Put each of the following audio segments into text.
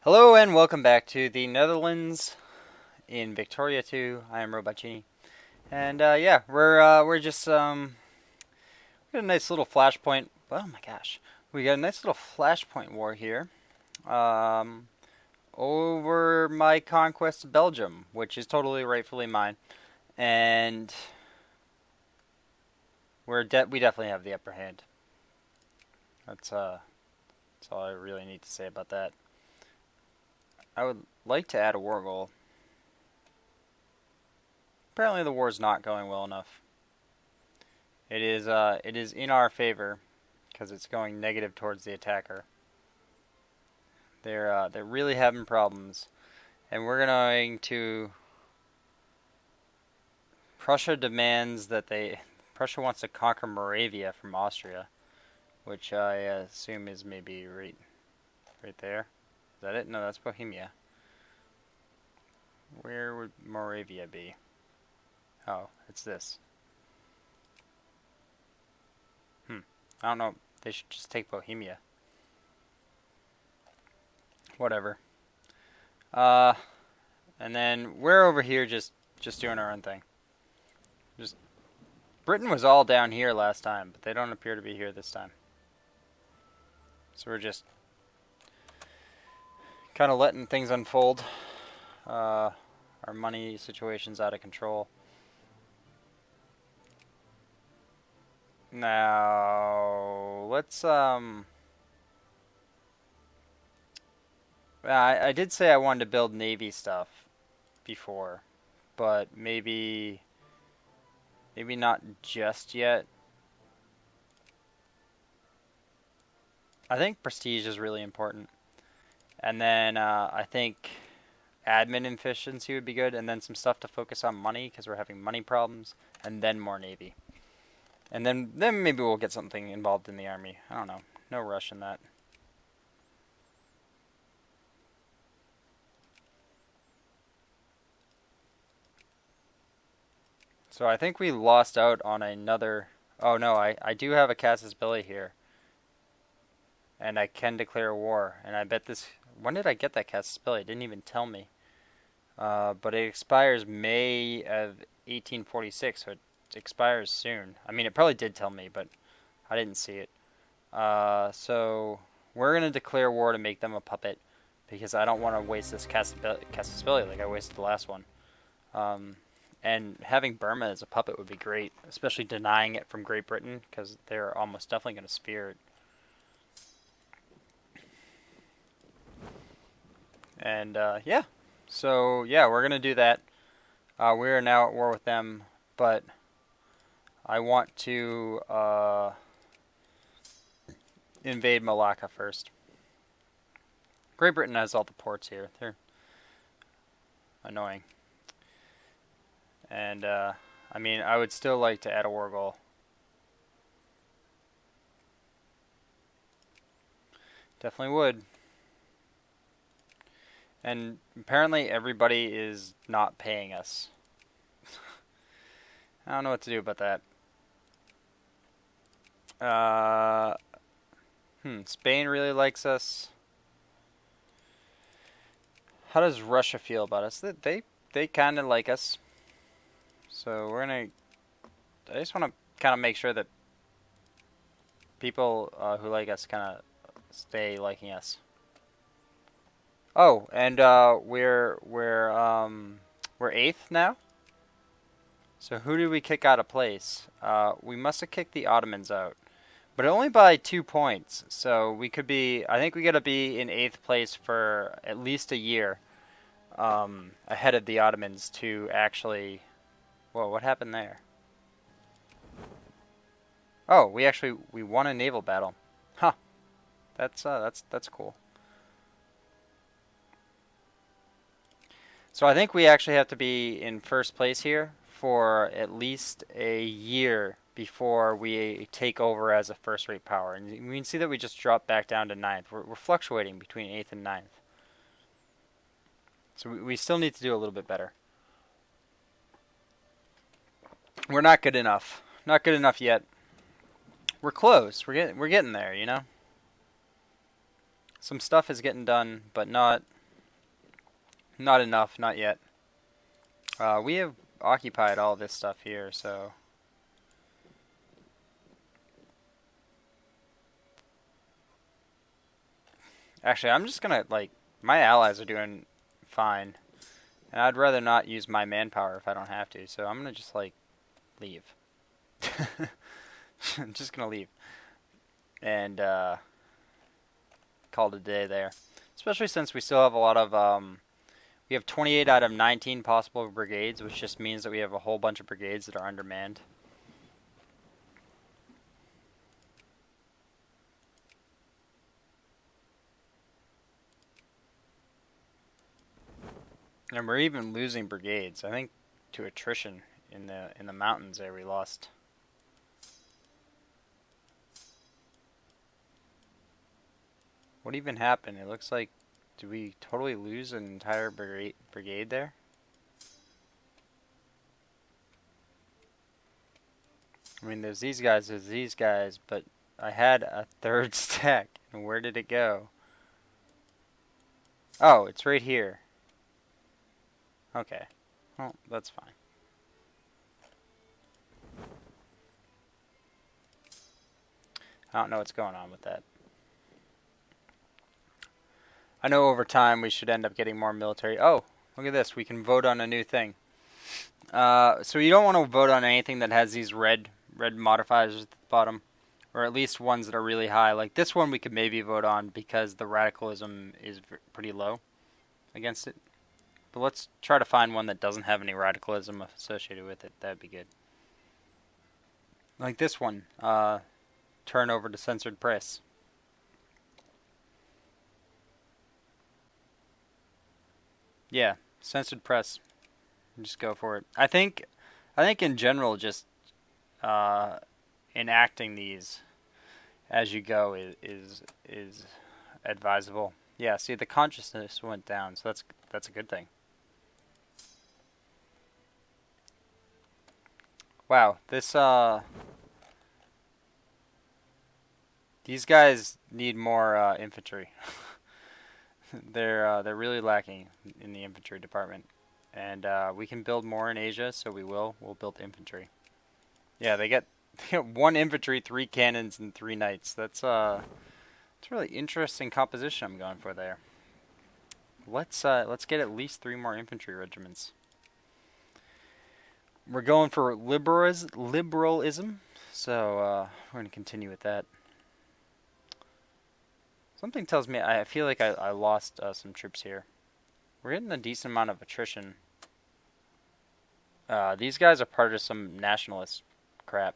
Hello and welcome back to the Netherlands in Victoria 2. I am Robotini, and yeah, we're just we got a nice little flashpoint. Oh my gosh, we got a nice little flashpoint war here. Um, over my conquest of Belgium, which is totally rightfully mine, and we definitely have the upper hand. That's that's all I really need to say about that. I would like to add a war goal. Apparently, the war is not going well enough. It is in our favor because it's going negative towards the attacker. They're really having problems, and we're going to. Prussia demands that they. Prussia wants to conquer Moravia from Austria, which I assume is maybe right there. Is that it? No, that's Bohemia. Where would Moravia be? Oh, it's this. Hmm. I don't know. They should just take Bohemia. Whatever. Uh, and then we're over here just doing our own thing. Just Britain was all down here last time, but they don't appear to be here this time. So we're just kind of letting things unfold. Uh, our money situation's out of control. Now let's. I did say I wanted to build navy stuff before, but maybe not just yet. I think prestige is really important, and then I think admin efficiency would be good, and then some stuff to focus on money because we're having money problems, and then more navy, and then maybe we'll get something involved in the army. I don't know. No rush in that. So I think we lost out on another. Oh no, I do have a Casus Belli here, and I can declare war. And I bet this. When did I get that Casus Belli? It didn't even tell me. But it expires May of 1846, so it expires soon. I mean, it probably did tell me, but I didn't see it. So we're gonna declare war to make them a puppet because I don't want to waste this Casus Belli like I wasted the last one. Um, and having Burma as a puppet would be great, especially denying it from Great Britain because they're almost definitely going to spear it. And yeah, so yeah, we're going to do that. We are now at war with them, but I want to invade Malacca first. Great Britain has all the ports here. They're annoying. And I mean, I would still like to add a war goal. Definitely would. And apparently everybody is not paying us. I don't know what to do about that. Uh, Spain really likes us. How does Russia feel about us? They kind of like us. So we're gonna. I just want to kind of make sure that people who like us kind of stay liking us. Oh, and we're eighth now. So who did we kick out of place? We must have kicked the Ottomans out, but only by 2 points. So we could be. I think we got to be in eighth place for at least a year, ahead of the Ottomans to actually. Whoa, what happened there? Oh, we won a naval battle. Huh. That's cool. So I think we actually have to be in first place here for at least a year before we take over as a first-rate power. And we can see that we just dropped back down to ninth. We're fluctuating between eighth and ninth. So we still need to do a little bit better. We're not good enough. Not good enough yet. We're close. We're getting there, you know. Some stuff is getting done, but not enough, not yet. We have occupied all this stuff here, so actually, I'm just gonna like my allies are doing fine, and I'd rather not use my manpower if I don't have to. So I'm gonna just like leave. I'm just gonna leave and call it a day there. Especially since we still have a lot of we have 28 out of 19 possible brigades, which just means that we have a whole bunch of brigades that are undermanned. And we're even losing brigades. I think to attrition in the mountains there we lost. What even happened? It looks like did we totally lose an entire brigade there? I mean, there's these guys, but I had a third stack, and where did it go? Oh, it's right here. Okay. Well, that's fine. I don't know what's going on with that. I know over time we should end up getting more military. Oh, look at this. We can vote on a new thing. So you don't want to vote on anything that has these red modifiers at the bottom, or at least ones that are really high. Like this one we could maybe vote on because the radicalism is pretty low against it. But let's try to find one that doesn't have any radicalism associated with it. That'd be good. Like this one. Turn over to censored press. Yeah, censored press. Just go for it. I think in general, just uh, enacting these as you go is advisable. Yeah, see the consciousness went down, so that's a good thing. Wow, this these guys need more infantry. They're really lacking in the infantry department, and we can build more in Asia, so we will. We'll build infantry. Yeah, they get one infantry, three cannons, and three knights. It's a really interesting composition I'm going for there. Let's get at least three more infantry regiments. We're going for liberalism, so we're gonna continue with that. Something tells me I feel like I lost some troops here. We're getting a decent amount of attrition. These guys are part of some nationalist crap.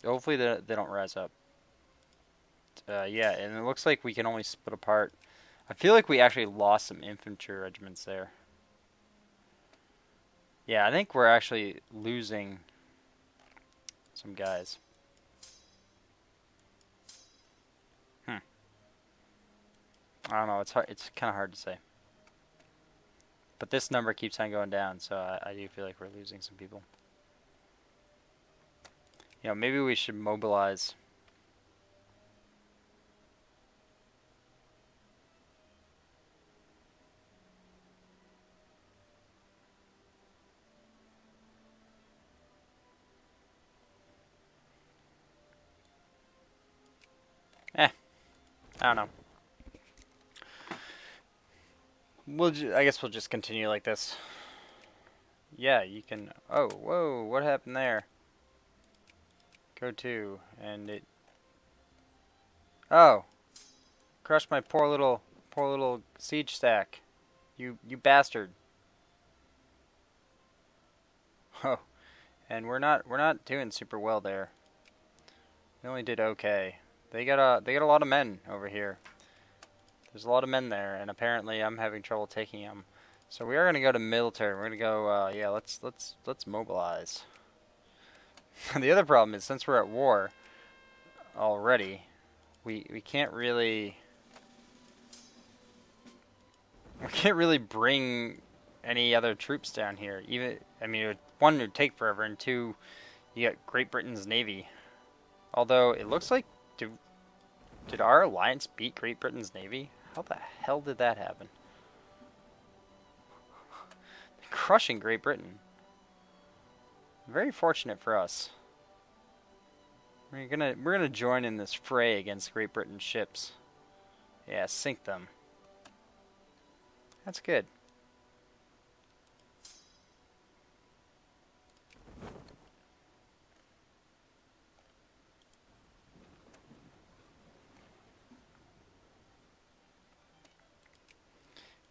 Hopefully they don't rise up. Yeah, and it looks like we can only split apart. I feel like we actually lost some infantry regiments there. Yeah, I think we're actually losing some guys. I don't know. It's hard. It's kind of hard to say. But this number keeps on going down, so I do feel like we're losing some people. You know, maybe we should mobilize. I don't know. I guess we'll just continue like this. Yeah, you can. Oh, whoa! What happened there? Go to, and it. Oh, crushed my poor little siege stack. You bastard. Oh, and we're not doing super well there. We only did okay. They got a lot of men over here. There's a lot of men there, and apparently I'm having trouble taking them. So we are gonna go to military. We're gonna go. Yeah, let's mobilize. The other problem is since we're at war already, we can't really bring any other troops down here. Even I mean, one, it would take forever, and two, you got Great Britain's navy. Although it looks like Did our alliance beat Great Britain's navy? How the hell did that happen? Crushing Great Britain. Very fortunate for us. We're gonna join in this fray against Great Britain's ships. Yeah, sink them. That's good.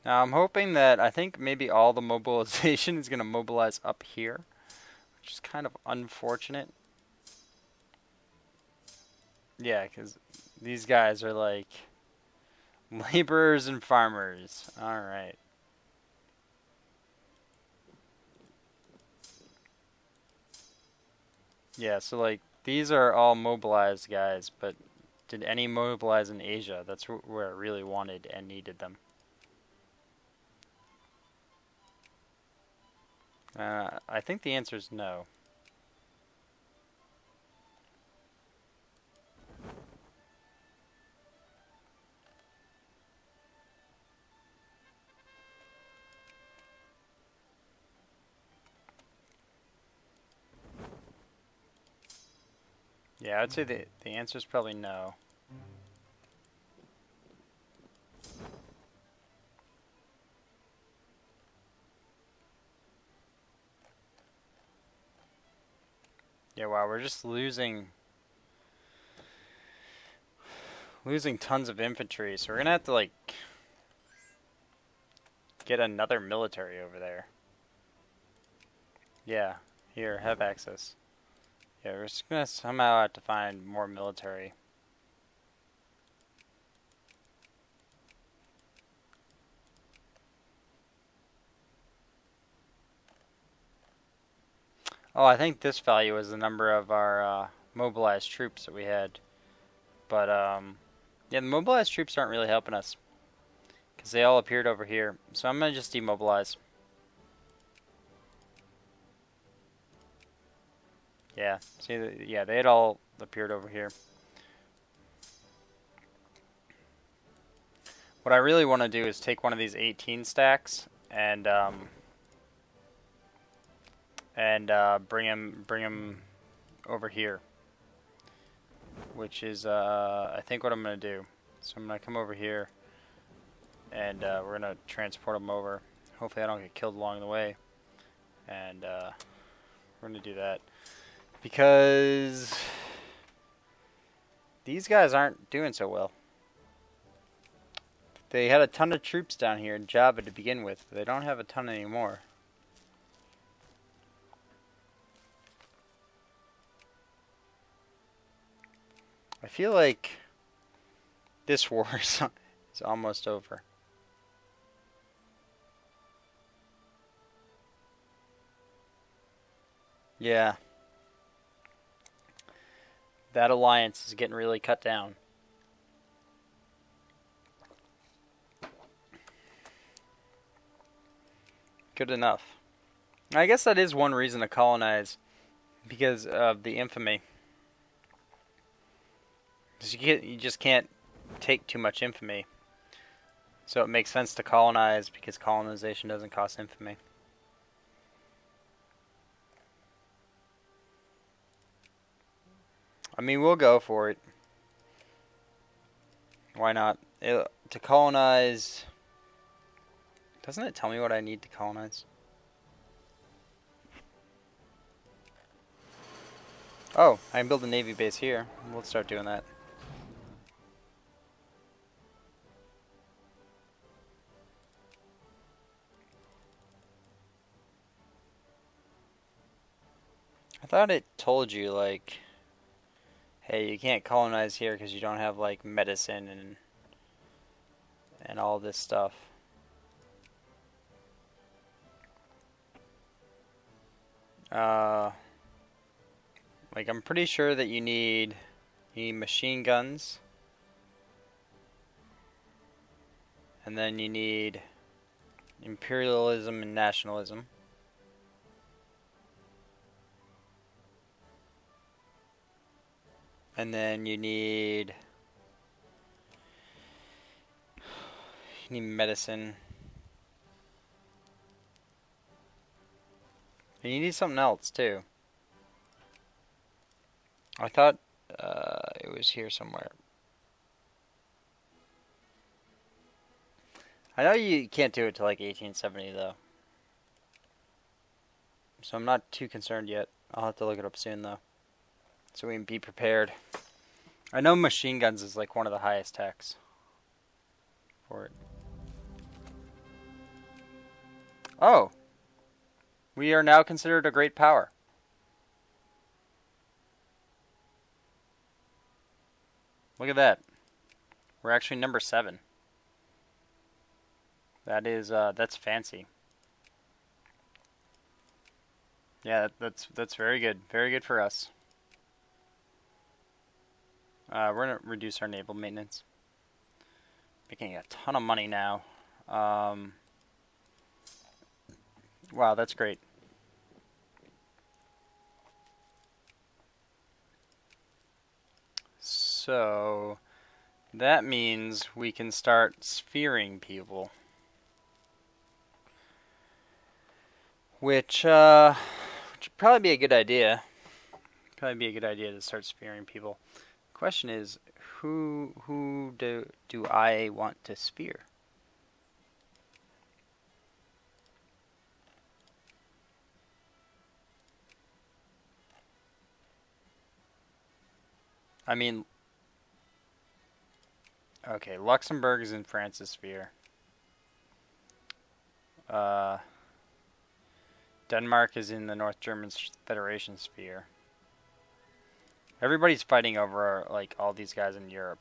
Now I'm hoping that I think maybe all the mobilization is gonna mobilize up here, which is kind of unfortunate. Yeah, because these guys are like laborers and farmers. Alright. Yeah, so like these are all mobilized guys, but did any mobilize in Asia? That's where I really wanted and needed them. I think the answer is no. Yeah, I'd say the answer is probably no. Yeah, wow, we're just losing tons of infantry, so we're gonna have to like get another military over there. Yeah, here, have access. Yeah, we're just gonna somehow have to find more military. Oh, I think this value is the number of our mobilized troops that we had. But, yeah, the mobilized troops aren't really helping us. Because they all appeared over here. So I'm going to just demobilize. Yeah, see, yeah, they had all appeared over here. What I really want to do is take one of these 18 stacks and bring him over here, which is I think what I'm gonna do. So I'm gonna come over here, and we're gonna transport him over. Hopefully, I don't get killed along the way, and we're gonna do that because these guys aren't doing so well. They had a ton of troops down here in Java to begin with. They don't have a ton anymore. I feel like this war is almost over. Yeah. That alliance is getting really cut down. Good enough. I guess that is one reason to colonize, because of the infamy. Because you just can't take too much infamy. So it makes sense to colonize because colonization doesn't cost infamy. I mean, we'll go for it. Why not? To colonize... Doesn't it tell me what I need to colonize? Oh, I can build a navy base here. We'll start doing that. I thought it told you, like, hey, you can't colonize here because you don't have, like, medicine and all this stuff. Like, I'm pretty sure that you need machine guns, and then you need imperialism and nationalism. And then you need Need medicine. And you need something else too. I thought it was here somewhere. I know you can't do it till like 1870 though. So I'm not too concerned yet. I'll have to look it up soon though. So we can be prepared. I know machine guns is like one of the highest techs for it. Oh! We are now considered a great power. Look at that. We're actually number 7. That is, that's fancy. Yeah, that's very good. Very good for us. We're gonna reduce our naval maintenance. Making a ton of money now. Wow, that's great. So that means we can start sphering people. Which would probably be a good idea. Probably be a good idea to start sphering people. Question is, who do I want to sphere? I mean, okay, Luxembourg is in France's sphere. Denmark is in the North German Federation sphere. Everybody's fighting over like all these guys in Europe.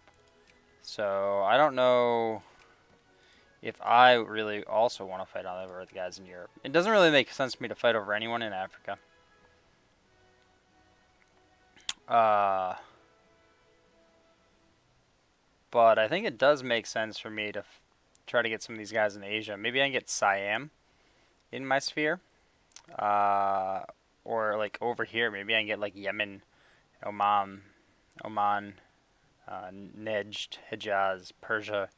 So I don't know if I really also want to fight over the guys in Europe. It doesn't really make sense for me to fight over anyone in Africa. But I think it does make sense for me to try to get some of these guys in Asia. Maybe I can get Siam in my sphere. Or like over here, maybe I can get like Yemen, Oman, Nejd, Hijaz, Persia.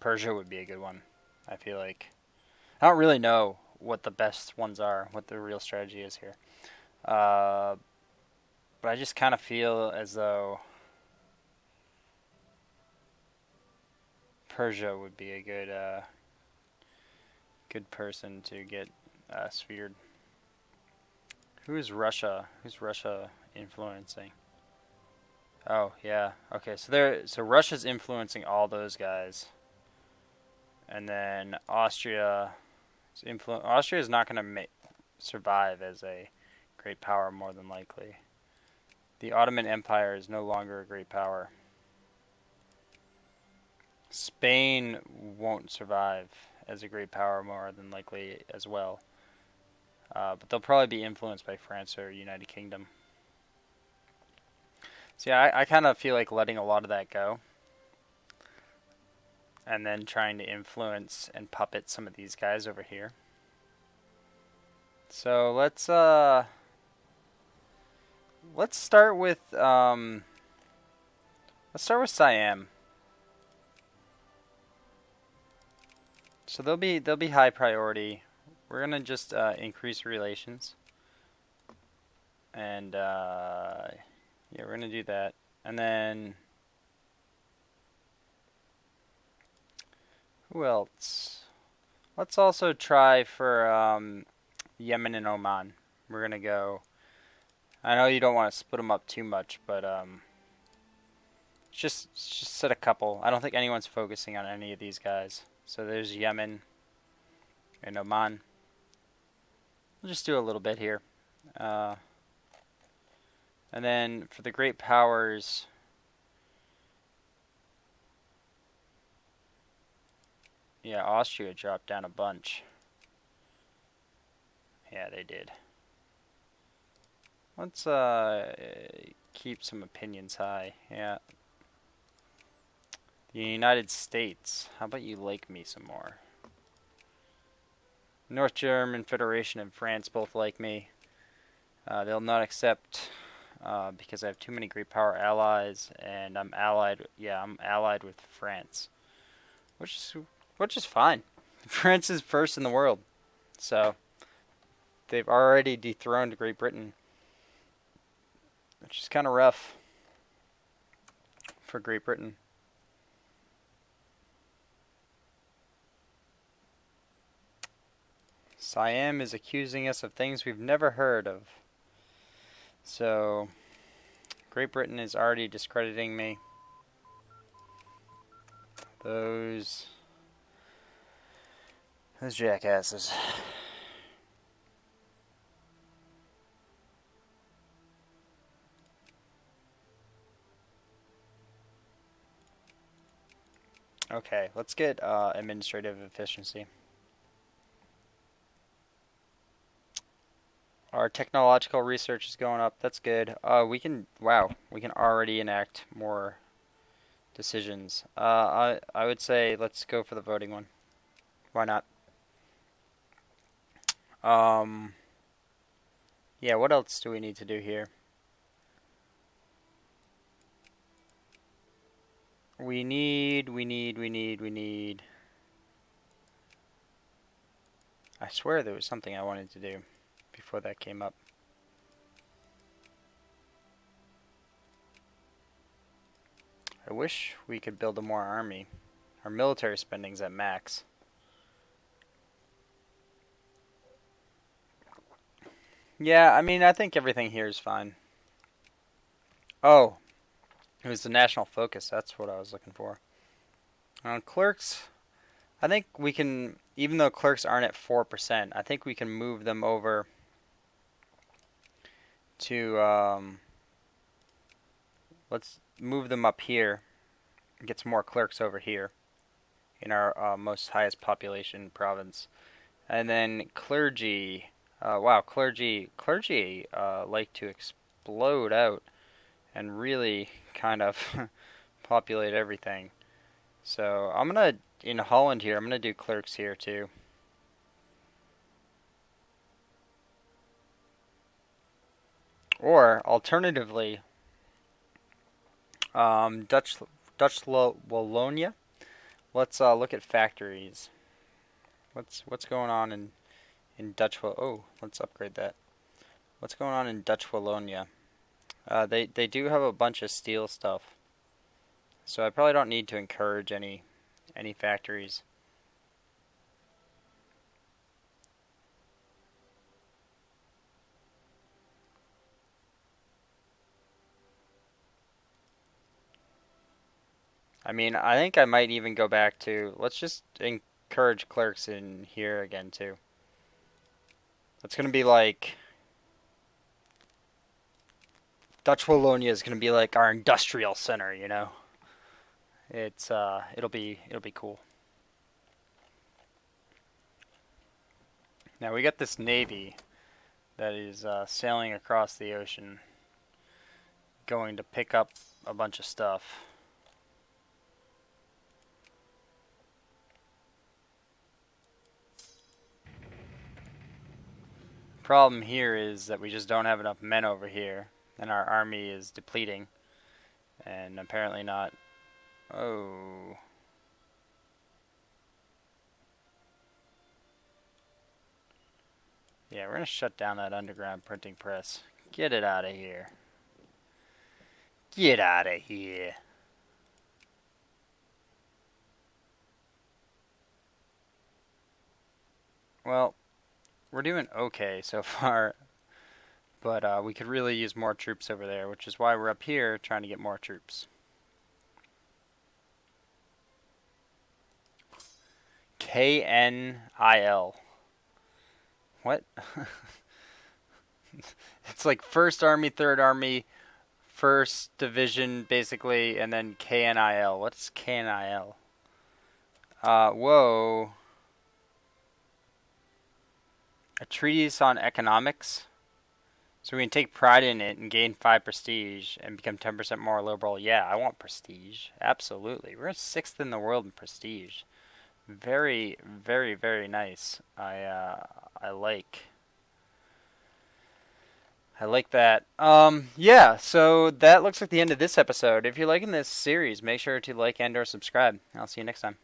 Persia would be a good one. I feel like I don't really know what the best ones are, what the real strategy is here. But I just kind of feel as though Persia would be a good person to get sphered. Who is Russia? Who's Russia influencing? Oh yeah. Okay, so Russia's influencing all those guys, and then Austria is not going to survive as a great power more than likely. The Ottoman Empire is no longer a great power. Spain won't survive as a great power more than likely as well. But they'll probably be influenced by France or United Kingdom. So yeah, I kind of feel like letting a lot of that go. And then trying to influence and puppet some of these guys over here. So let's start with Siam. So they'll be high priority. We're gonna just increase relations, and yeah, we're gonna do that, and then who else? Let's also try for Yemen and Oman. We're gonna go. I know you don't want to split them up too much, but just set a couple. I don't think anyone's focusing on any of these guys. So there's Yemen and Oman. We'll just do a little bit here. And then for the great powers, yeah, Austria dropped down a bunch. Yeah, they did. Let's keep some opinions high. Yeah. The United States. How about you like me some more? North German Federation and France both like me. They'll not accept because I have too many great power allies, and I'm allied. Yeah, I'm allied with France, which is which is fine. France is first in the world, so they've already dethroned Great Britain, which is kind of rough for Great Britain. Siam is accusing us of things we've never heard of. So, Great Britain is already discrediting me. Those jackasses. Okay, let's get administrative efficiency. Our technological research is going up. That's good. We can already enact more decisions. I would say let's go for the voting one. Why not? Um, yeah. What else do we need to do here? We need. I swear there was something I wanted to do before that came up. I wish we could build a more army. Our military spending's at max. Yeah, I mean, I think everything here is fine. Oh, it was the national focus. That's what I was looking for. Clerks, I think we can, even though clerks aren't at 4%, I think we can move them over to, let's move them up here and get some more clerks over here in our most highest population province. And then clergy, wow, clergy like to explode out and really kind of populate everything. So I'm gonna, in Holland here, I'm gonna do clerks here too. Or alternatively, Dutch Wallonia. Let's look at factories. What's going on in Dutch? Oh, let's upgrade that. What's going on in Dutch Wallonia? They do have a bunch of steel stuff, so I probably don't need to encourage any factories. I mean, I think I might even go back to, let's just encourage clerks in here again too. It's gonna be like Dutch Wallonia is gonna be like our industrial center, you know. It'll be cool. Now we got this navy that is sailing across the ocean, going to pick up a bunch of stuff. Problem here is that we just don't have enough men over here, and our army is depleting, and apparently not. Oh. Yeah, we're gonna shut down that underground printing press. Get it out of here. Get out of here. Well, we're doing okay so far, but we could really use more troops over there, which is why we're up here trying to get more troops. KNIL. What? It's like 1st Army, 3rd Army, 1st Division, basically, and then KNIL. What's KNIL? Whoa. A treatise on economics? So we can take pride in it and gain 5 prestige and become 10% more liberal. Yeah, I want prestige. Absolutely. We're 6th in the world in prestige. Very, very, very nice. I like that. Yeah, so that looks like the end of this episode. If you're liking this series, make sure to like and or subscribe. I'll see you next time.